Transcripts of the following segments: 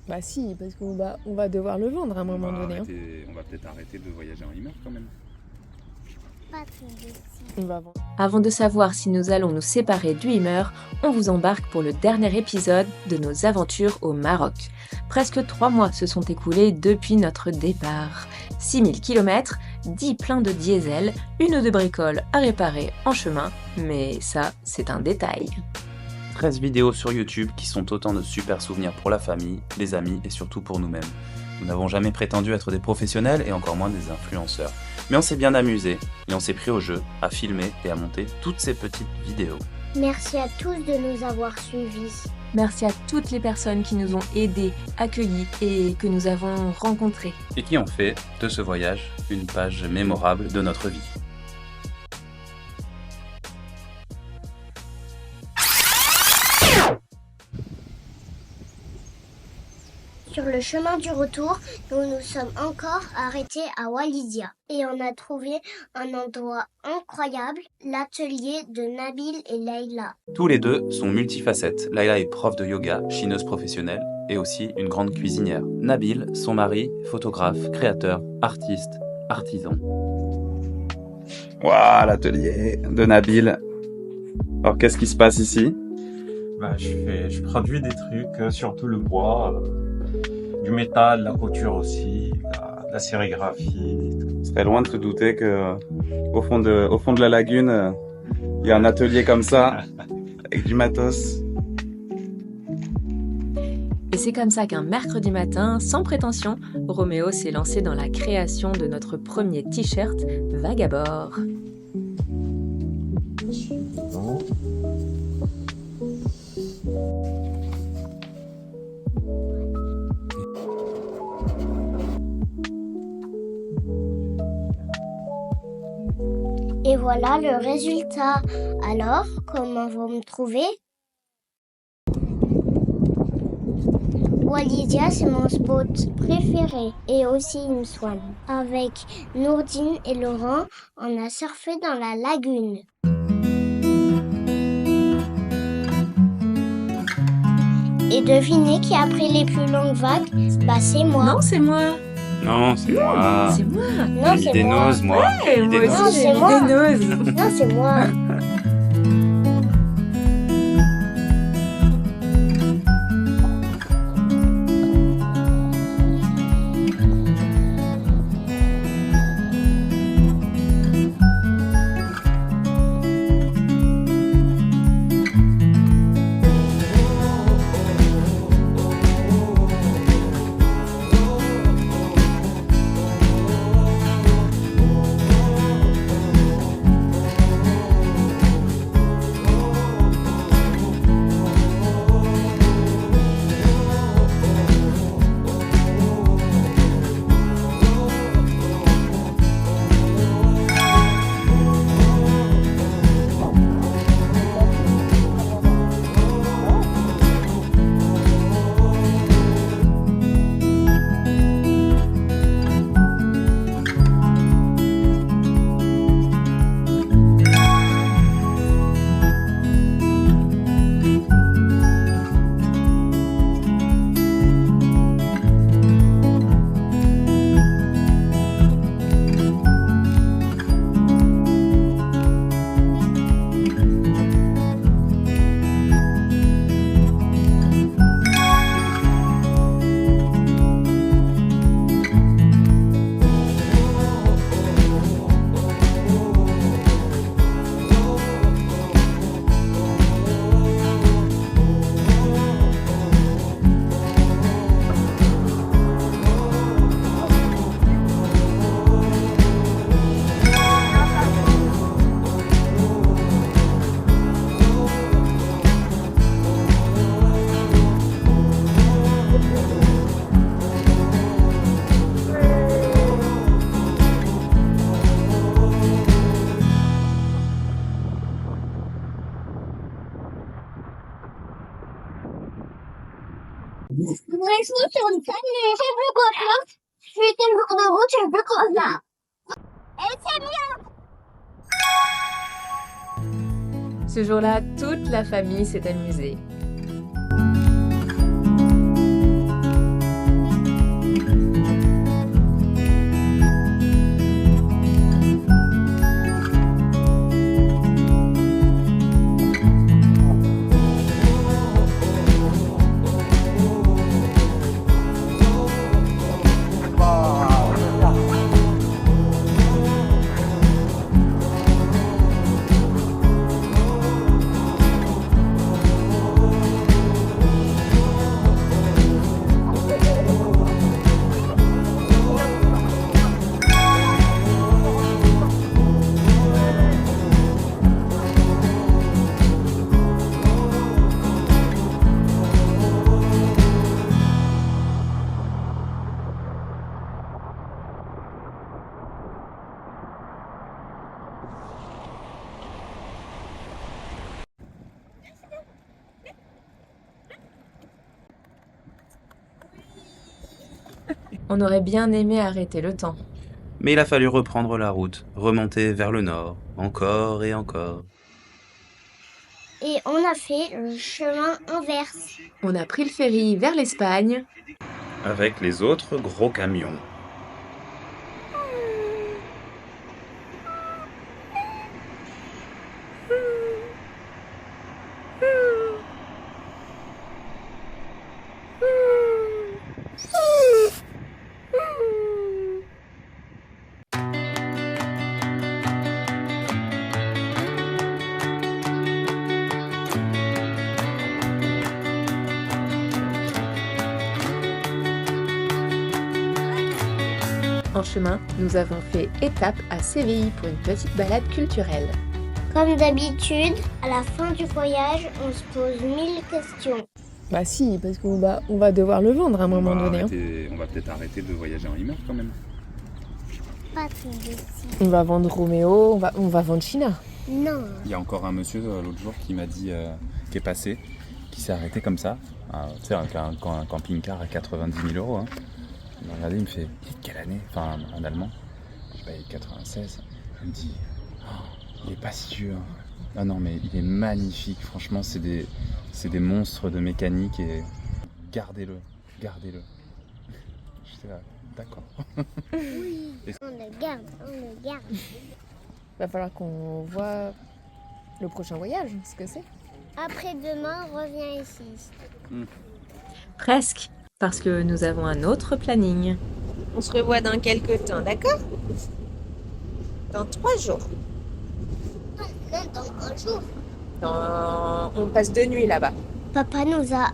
Bah si, parce on va devoir le vendre à un moment donné. On va peut-être arrêter de voyager en Hummer quand même. Pas trop de On va vendre. Avant de savoir si nous allons nous séparer du Hummer, on vous embarque pour le dernier épisode de nos aventures au Maroc. Presque 3 mois se sont écoulés depuis notre départ. 6000 km, 10 pleins de diesel, une ou deux bricoles à réparer en chemin, mais ça, c'est un détail. 13 vidéos sur YouTube qui sont autant de super souvenirs pour la famille, les amis et surtout pour nous-mêmes. Nous n'avons jamais prétendu être des professionnels et encore moins des influenceurs. Mais on s'est bien amusé et on s'est pris au jeu à filmer et à monter toutes ces petites vidéos. Merci à tous de nous avoir suivis. Merci à toutes les personnes qui nous ont aidés, accueillis et que nous avons rencontrés. Et qui ont fait de ce voyage une page mémorable de notre vie. Sur le chemin du retour, nous nous sommes encore arrêtés à Walidia et on a trouvé un endroit incroyable, l'atelier de Nabil et Leïla. Tous les deux sont multifacettes. Leïla est prof de yoga, chineuse professionnelle et aussi une grande cuisinière. Nabil, son mari, photographe, créateur, artiste, artisan. Waouh, l'atelier de Nabil. Alors qu'est-ce qui se passe ici? Je produis des trucs, surtout le bois, du métal, la couture aussi, la sérigraphie. Ce serait loin de se douter que au fond de la lagune, il y a un atelier comme ça, avec du matos. Et c'est comme ça qu'un mercredi matin, sans prétention, Roméo s'est lancé dans la création de notre premier t-shirt Vagabord. Et voilà le résultat. Alors, comment vous me trouvez? Walidia, c'est mon spot préféré et aussi une soigne. Avec Nourdine et Laurent, on a surfé dans la lagune. Et devinez qui a pris les plus longues vagues? Bah c'est moi. Non, c'est moi. Non, c'est moi. C'est moi. Non, J'ai mis c'est des moi. noses, moi. Ouais, J'ai mis des moi noses. aussi, Non, j'ai c'est mis moi. des noses. Non, c'est moi. Bref, sur une scène, mais j'ai plus quoi faire. Je suis tellement de route, j'ai plus quoi faire. Et c'est bien. Ce jour-là, toute la famille s'est amusée. On aurait bien aimé arrêter le temps. Mais il a fallu reprendre la route, remonter vers le nord, encore et encore. Et on a fait le chemin inverse. On a pris le ferry vers l'Espagne. Avec les autres gros camions. En chemin, nous avons fait étape à Séville pour une petite balade culturelle. Comme d'habitude, à la fin du voyage, on se pose 1000 questions. Bah si, parce qu'on va devoir le vendre à un moment donné. Hein. On va peut-être arrêter de voyager en Hummer quand même. Pas tout de suite. On va vendre Roméo, on va vendre China. Non. Il y a encore un monsieur l'autre jour qui m'a dit, qui est passé, qui s'est arrêté comme ça. Tu sais, un camping-car à 90 000 €. Hein. Il m'a regardé, il me fait, quelle année? Enfin, en allemand. Je sais pas, il est 96. Il me dit, oh, il est pas si vieux. Hein. Ah non, mais il est magnifique. Franchement, c'est des monstres de mécanique et gardez-le. J'étais là, d'accord. Oui, on le garde. Va falloir qu'on voit le prochain voyage, ce que c'est. Après-demain, on revient ici. Presque, parce que nous avons un autre planning. On se revoit dans quelques temps, d'accord? Dans 3 jours. Là, dans un jour. On passe 2 nuits là-bas. Papa nous a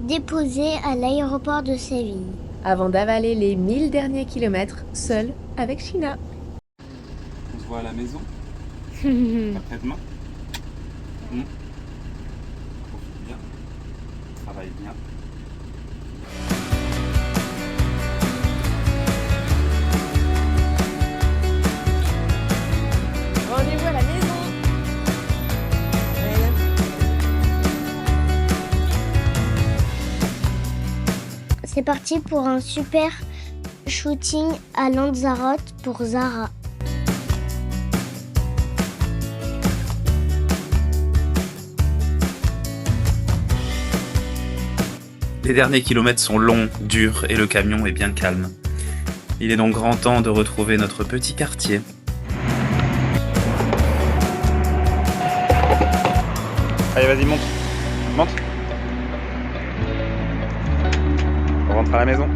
déposés à l'aéroport de Séville. Avant d'avaler les 1000 derniers kilomètres seul avec China. On se voit à la maison après-demain. Profite bien. Travaille bien. Rendez-vous à la maison. C'est parti pour un super shooting à Lanzarote pour Zara. Les derniers kilomètres sont longs, durs et le camion est bien calme. Il est donc grand temps de retrouver notre petit quartier. Allez, vas-y, monte. On rentre à la maison.